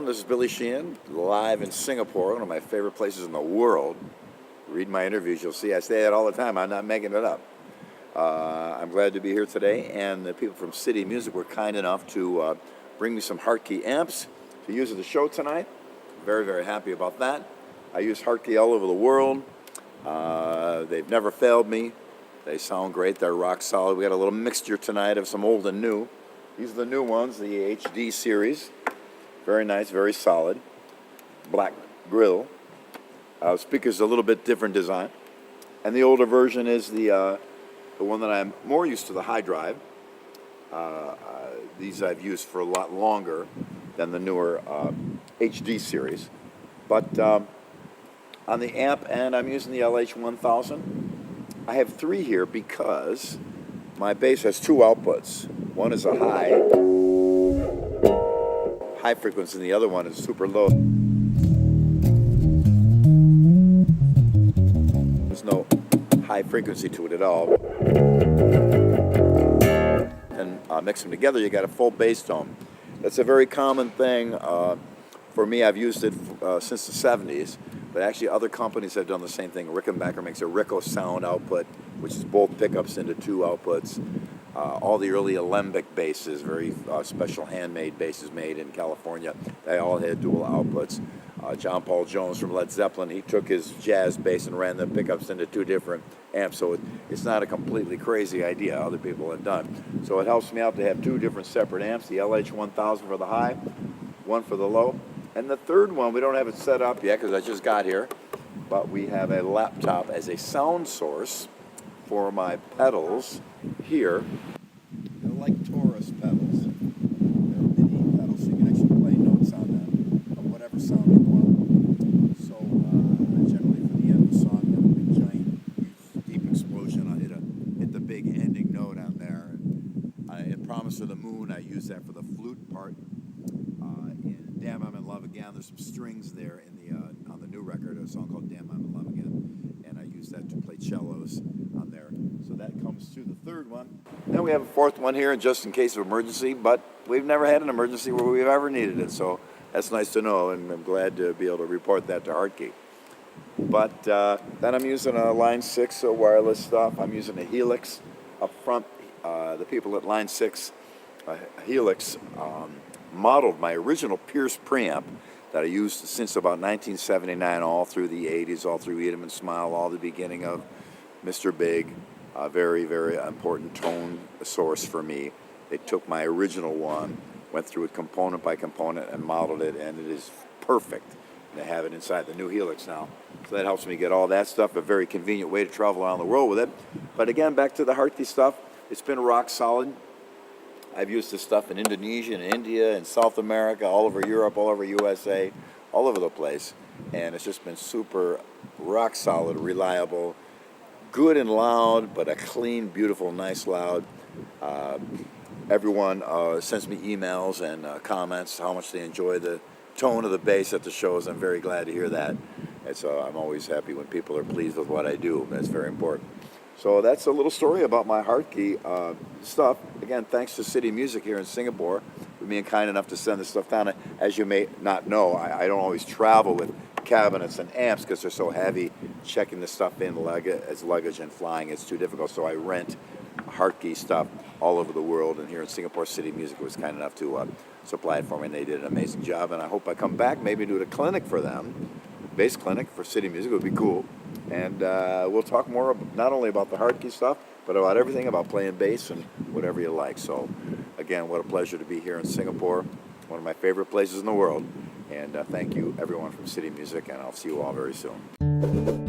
everyone. This is Billy Sheehan, live in Singapore, one of my favorite places in the world. Read my interviews, you'll see I say that all the time. I'm not making it up. I'm glad to be here today, and the people from City Music were kind enough to bring me some HARTKE amps to use at the show tonight. Very, very happy about that. I use HARTKE all over the world. They've never failed me. They sound great. They're rock solid. We got a little mixture tonight of some old and new. These are the new ones, the HD series. Very nice, very solid. Black grill. Speakers a little bit different design. And the older version is the one that I'm more used to, the high drive. These I've used for a lot longer than the newer HD series. But on the amp end, I'm using the LH1000. I have three here because my bass has two outputs. One is a high frequency, and the other one is super low. There's no high frequency to it at all. And mix them together, you got a full bass tone. That's a very common thing. For me, I've used it since the 70s, but actually other companies have done the same thing. Rickenbacker makes a Rico sound output, which is both pickups into two outputs. All the early alembic basses, very special handmade basses made in California, they all had dual outputs. John Paul Jones from Led Zeppelin, he took his jazz bass and ran the pickups into two different amps, so it's not a completely crazy idea other people have done. So it helps me out to have two different separate amps, the LH1000 for the high, one for the low. And the third one, we don't have it set up yet because I just got here, but we have a laptop as a sound source for my pedals here. They're like Taurus pedals. They're MIDI pedals, so you can actually play notes on them of whatever sound you want. So generally for the end of the song, I have a big giant deep explosion. I hit the big ending note on there. In Promise of the Moon, I use that for the flute part. In Damn I'm in Love Again, there's some strings there in the on the new record, a song called Damn I'm in Love Again, and I use that to play cellos on there. So that comes to the third one. Then we have a fourth one here, just in case of emergency, but we've never had an emergency where we've ever needed it, so that's nice to know, and I'm glad to be able to report that to HARTKE. But then I'm using a Line 6 wireless stuff. I'm using a Helix up front. The people at Line 6 Helix modeled my original Pierce preamp that I used since about 1979, all through the 80s, all through Eat 'em and Smile, all the beginning of Mr. Big. A very, very important tone source for me. They took my original one, went through it component by component and modeled it, and it is perfect. They have it inside the new Helix now. So that helps me get all that stuff, a very convenient way to travel around the world with it. But again, back to the HARTKE stuff, it's been rock solid. I've used this stuff in Indonesia, in India, in South America, all over Europe, all over USA, all over the place. And it's just been super rock solid, reliable, good and loud, but a clean, beautiful, nice loud. Everyone sends me emails and comments how much they enjoy the tone of the bass at the shows. I'm very glad to hear that. And so I'm always happy when people are pleased with what I do. That's very important. So that's a little story about my HARTKE stuff. Again, thanks to City Music here in Singapore for being kind enough to send this stuff down. As you may not know, I don't always travel with cabinets and amps because they're so heavy. Checking this stuff in as luggage and flying, it's too difficult. So I rent HARTKE stuff all over the world, and here in Singapore, City Music was kind enough to supply it for me, and they did an amazing job. And I hope I come back, maybe do a clinic for them, bass clinic for City Music would be cool. And we'll talk more, not only about the HARTKE stuff, but about everything, about playing bass and whatever you like. So, again, what a pleasure to be here in Singapore, one of my favorite places in the world. And thank you, everyone from City Music, and I'll see you all very soon.